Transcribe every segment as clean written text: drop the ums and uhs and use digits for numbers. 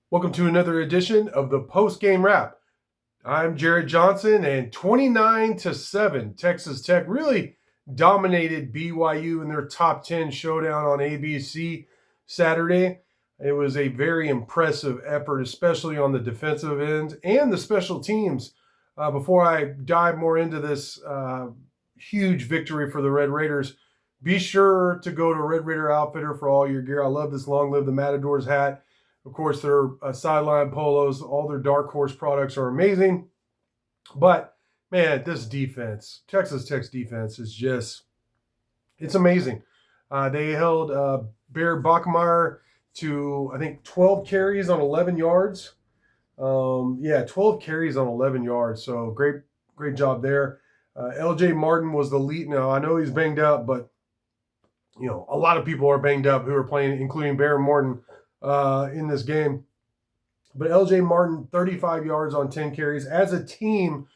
Welcome to another edition of the Postgame Wrap. I'm Jared Johnson, and 29-7, Texas Tech really dominated BYU in their top 10 showdown on ABC Saturday. It was a very impressive effort, especially on the defensive end and the special teams. Before I dive more into this huge victory for the Red Raiders, be sure to go to Red Raider Outfitter for all your gear. I love this Long Live the Matadors hat. Of course, their sideline polos, all their Dark Horse products are amazing. But, man, this defense, Texas Tech's defense is just, it's amazing. They held Bear Bachmeier to, I think, 12 carries on 11 yards. 12 carries on 11 yards. So great job there. LJ Martin was the lead. Now, I know he's banged up, but, a lot of people are banged up who are playing, including Bear Martin in this game. But LJ Martin, 35 yards on 10 carries. As a team,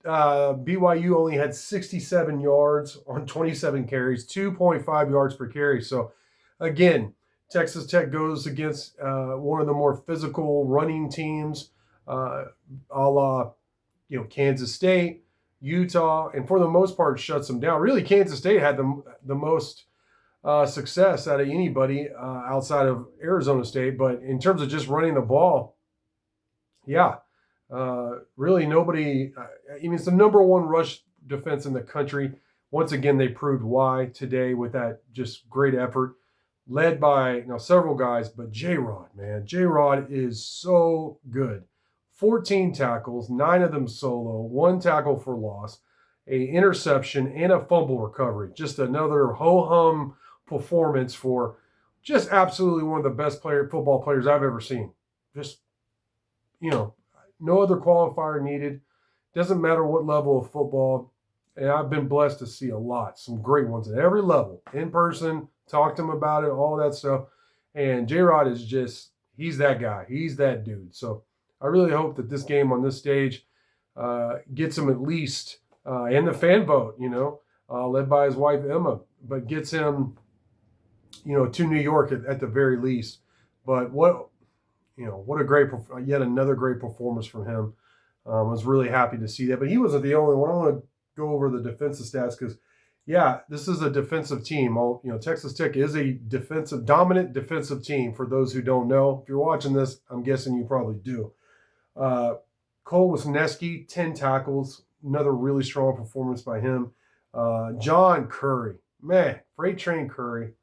BYU only had 67 yards on 27 carries, 2.5 yards per carry. So, again, Texas Tech goes against one of the more physical running teams, a la Kansas State, Utah, and for the most part shuts them down. Really, Kansas State had the most success out of anybody outside of Arizona State. But in terms of just running the ball, really nobody. It's the number one rush defense in the country. Once again, they proved why today with that just great effort, led by several guys. But J-Rod, man, J-Rod is so good. 14 tackles, 9 of them solo, 1 tackle for loss, a interception, and a fumble recovery. Just another ho-hum performance for just absolutely one of the best football players I've ever seen. Just, no other qualifier needed. Doesn't matter what level of football. And I've been blessed to see some great ones at every level, in person, talk to him about it, all that stuff. And J-Rod is just, he's that guy. He's that dude. So I really hope that this game on this stage gets him at least, and the fan vote, led by his wife, Emma, but gets him, to New York at the very least. But what a yet another great performance from him. I was really happy to see that. But he wasn't the only one. I want to go over the defensive stats because, this is a defensive team. Texas Tech is a dominant defensive team. For those who don't know, if you're watching this, I'm guessing you probably do. Cole Wisniewski, 10 tackles, another really strong performance by him. John Curry, man, freight train Curry,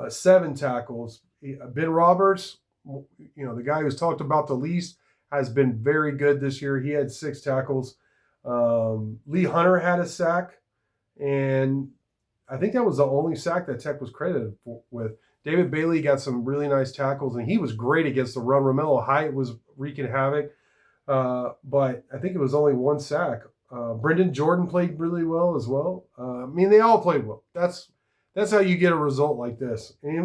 7 tackles. Ben Roberts, the guy who's talked about the least, has been very good this year. He had 6 tackles. Lee Hunter had a sack, and I think that was the only sack that Tech was credited with. David Bailey got some really nice tackles, and he was great against the run. Romello Height was wreaking havoc, but I think it was only 1 sack. Brendan Jordan played really well as well. They all played well. That's how you get a result like this. And it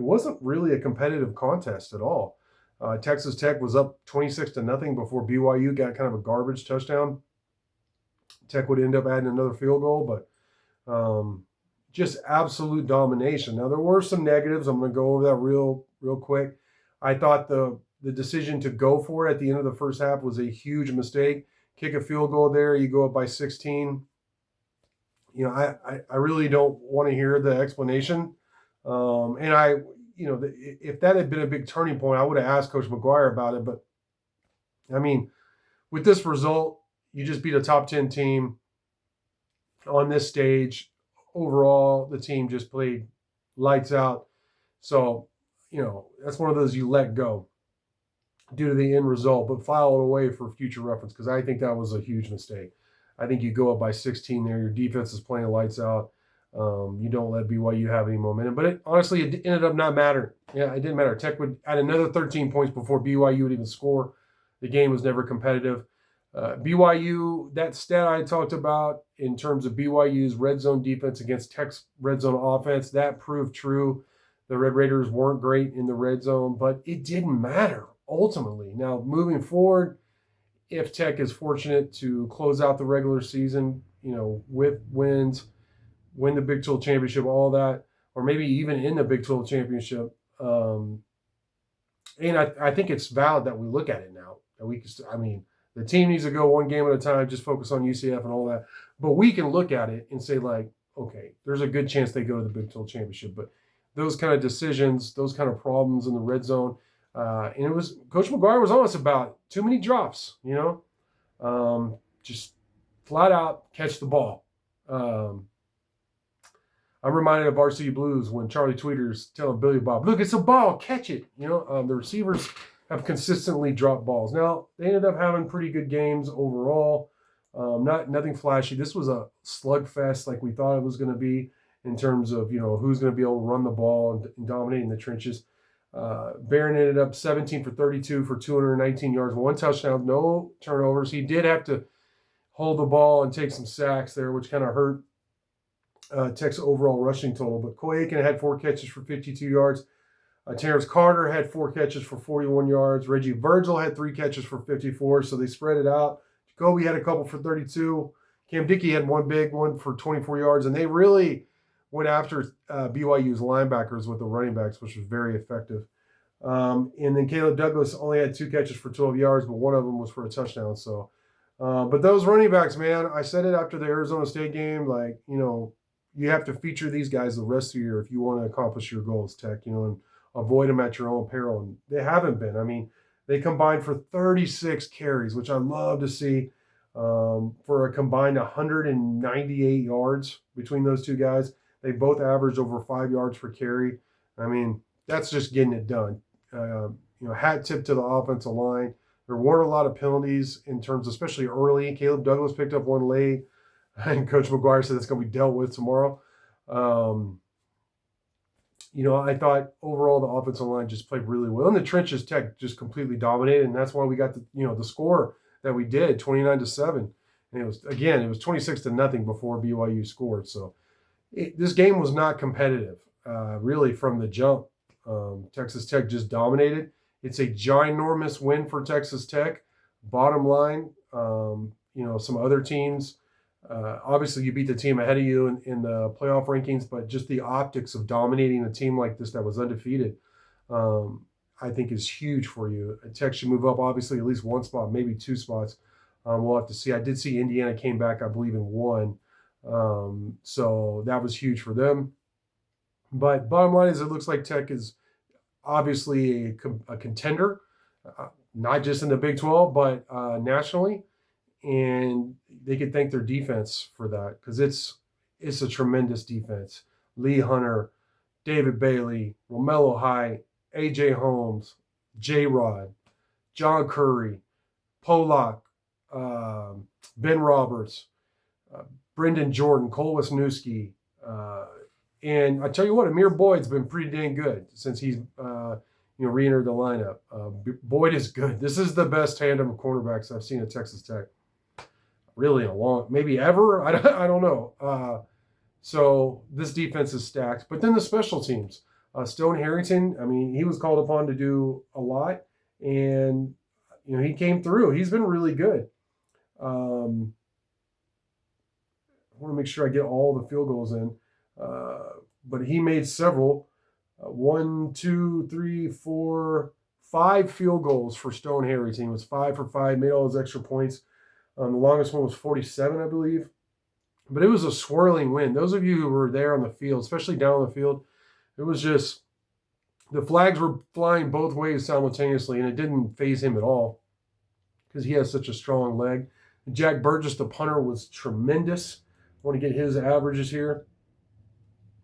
wasn't really a competitive contest at all. Texas Tech was up 26-0 before BYU got kind of a garbage touchdown. Tech would end up adding another field goal, but just absolute domination. Now, there were some negatives. I'm going to go over that real quick. I thought the decision to go for it at the end of the first half was a huge mistake. Kick a field goal there, you go up by 16. I really don't want to hear the explanation. If that had been a big turning point, I would have asked Coach McGuire about it. But, with this result, you just beat a top 10 team on this stage. Overall, the team just played lights out. So, that's one of those you let go due to the end result, but file it away for future reference because I think that was a huge mistake. I think you go up by 16 there. Your defense is playing lights out. You don't let BYU have any momentum. But it ended up not mattering. Yeah, it didn't matter. Tech would add another 13 points before BYU would even score. The game was never competitive. BYU, that stat I talked about in terms of BYU's red zone defense against Tech's red zone offense, that proved true. The Red Raiders weren't great in the red zone, but it didn't matter ultimately. Now, moving forward, if Tech is fortunate to close out the regular season, with wins, win the Big 12 championship, all that, or maybe even in the Big 12 championship, And I think it's valid that we look at it now. And the team needs to go one game at a time, just focus on UCF and all that. But we can look at it and say, like, okay, there's a good chance they go to the Big 12 championship. But those kind of decisions, those kind of problems in the red zone, and it was Coach McGuire was honest about too many drops, just flat out catch the ball. I'm reminded of Varsity Blues when Charlie Tweeter's telling Billy Bob, look, it's a ball, catch it. The receivers have consistently dropped balls. Now, they ended up having pretty good games overall. Nothing flashy. This was a slugfest like we thought it was going to be in terms of, who's going to be able to run the ball and dominate in the trenches. Barron ended up 17 for 32 for 219 yards, 1 touchdown, no turnovers. He did have to hold the ball and take some sacks there, which kind of hurt Tech's overall rushing total. But Coy Aiken had 4 catches for 52 yards. Terrence Carter had 4 catches for 41 yards. Reggie Virgil had 3 catches for 54, so they spread it out. Jacoby had a couple for 32. Cam Dickey had one big one for 24 yards, and they really went after BYU's linebackers with the running backs, which was very effective. And then Caleb Douglas only had 2 catches for 12 yards, but one of them was for a touchdown. So, but those running backs, man, I said it after the Arizona State game, like, you have to feature these guys the rest of the year if you want to accomplish your goals, Tech, and avoid them at your own peril. And they haven't been. I mean, they combined for 36 carries, which I love to see, for a combined 198 yards between those two guys. They both averaged over 5 yards per carry. I mean, that's just getting it done. Hat tip to the offensive line. There weren't a lot of penalties in terms, especially early. Caleb Douglas picked up one late, and Coach McGuire said it's going to be dealt with tomorrow. I thought overall the offensive line just played really well. In the trenches, Tech just completely dominated, and that's why we got the score that we did, 29-7. And it was 26-0 before BYU scored. So this game was not competitive, really, from the jump. Texas Tech just dominated. It's a ginormous win for Texas Tech. Bottom line, some other teams, obviously you beat the team ahead of you in the playoff rankings, but just the optics of dominating a team like this that was undefeated, I think is huge for you. Tech should move up, obviously, at least 1 spot, maybe 2 spots. We'll have to see. I did see Indiana came back, I believe, in 1. So that was huge for them. But bottom line is it looks like Tech is obviously a contender, not just in the Big 12, but nationally. And they could thank their defense for that, because it's a tremendous defense. Lee Hunter, David Bailey, Romello High, A.J. Holmes, J-Rod, John Curry, Polak, Ben Roberts, Brendan Jordan, Cole Wisniewski, and I tell you what, Amir Boyd's been pretty dang good since he's re-entered the lineup. Boyd is good. This is the best tandem of cornerbacks I've seen at Texas Tech, really in a long, maybe ever. I don't know. So this defense is stacked. But then the special teams, Stone Harrington. I mean, he was called upon to do a lot, and he came through. He's been really good. I want to make sure I get all the field goals in. But he made several. 1, 2, 3, 4, 5 field goals for Stone Harrington. He was 5 for 5, made all his extra points. The longest one was 47, I believe. But it was a swirling wind. Those of you who were there on the field, especially down on the field, it was just the flags were flying both ways simultaneously, and it didn't faze him at all because he has such a strong leg. Jack Burgess, the punter, was tremendous. I want to get his averages here.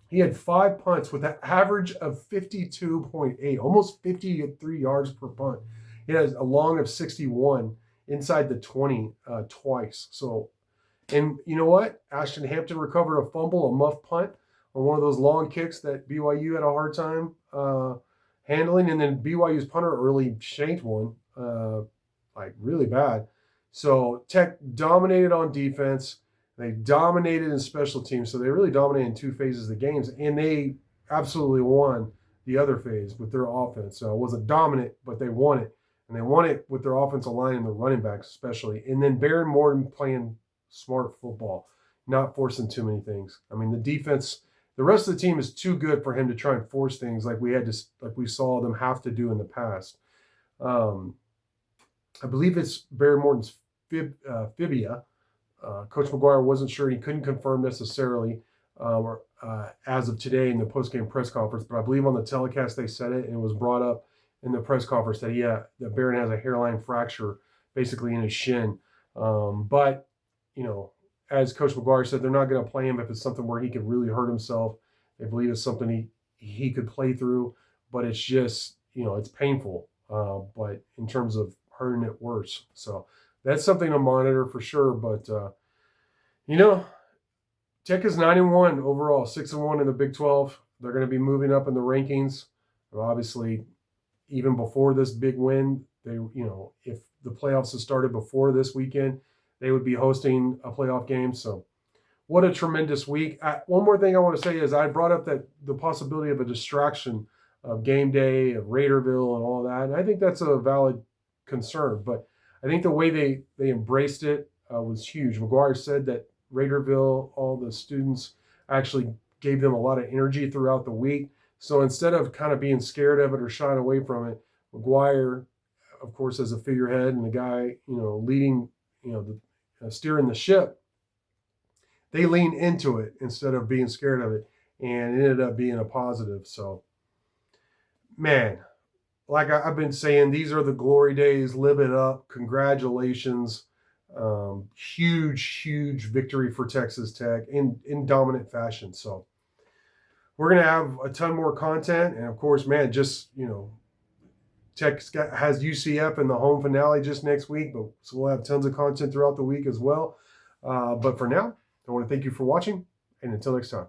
He had 5 punts with an average of 52.8, almost 53 yards per punt. He has a long of 61 inside the 20 twice. So, and you know what? Ashton Hampton recovered a fumble, a muff punt on one of those long kicks that BYU had a hard time handling. And then BYU's punter early shanked one, really bad. So Tech dominated on defense. They dominated in special teams. So they really dominated in 2 phases of the games. And they absolutely won the other phase with their offense. So it wasn't dominant, but they won it. And they won it with their offensive line and the running backs especially. And then Baron Morton playing smart football, not forcing too many things. I mean, the defense, the rest of the team is too good for him to try and force things like we saw them have to do in the past. I believe it's Barry Morton's fibia. Coach McGuire wasn't sure. He couldn't confirm necessarily as of today in the postgame press conference, but I believe on the telecast they said it, and it was brought up in the press conference that that Barron has a hairline fracture basically in his shin. But, as Coach McGuire said, they're not going to play him if it's something where he could really hurt himself. They believe it's something he could play through, but it's just, it's painful. But in terms of hurting it worse. So that's something to monitor for sure. But, Tech is 9-1 overall, 6-1 in the Big 12. They're going to be moving up in the rankings. Obviously, even before this big win, if the playoffs had started before this weekend, they would be hosting a playoff game. So, what a tremendous week. One more thing I want to say is I brought up that the possibility of a distraction of game day, of Raiderville, and all that. And I think that's a valid concern. But I think the way they embraced it was huge. McGuire said that Raiderville, all the students actually gave them a lot of energy throughout the week. So instead of kind of being scared of it or shying away from it, McGuire, of course, as a figurehead and the guy, leading, steering the ship, they lean into it instead of being scared of it, and it ended up being a positive. So, man, like I've been saying, these are the glory days. Live it up. Congratulations. Huge victory for Texas Tech in dominant fashion. So we're going to have a ton more content. And of course, man, just, Tech has UCF in the home finale just next week, but so we'll have tons of content throughout the week as well. But for now, I want to thank you for watching, and until next time.